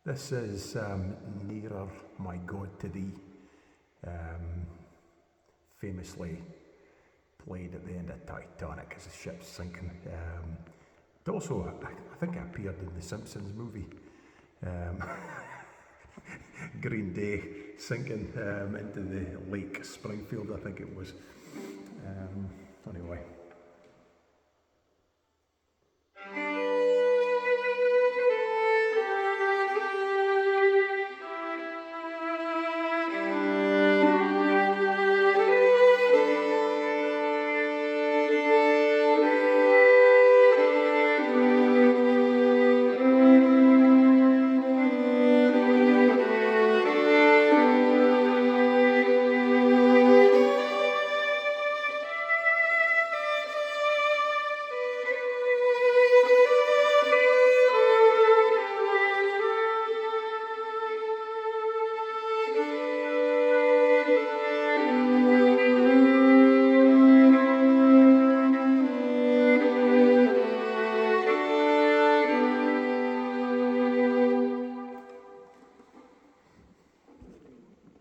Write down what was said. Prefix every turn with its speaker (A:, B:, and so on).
A: This is Nearer My God to Thee, famously played at the end of Titanic as the ship's sinking. It also, I think it appeared in the Simpsons movie. Um, Green Day sinking into the Lake Springfield, I think it was. Anyway.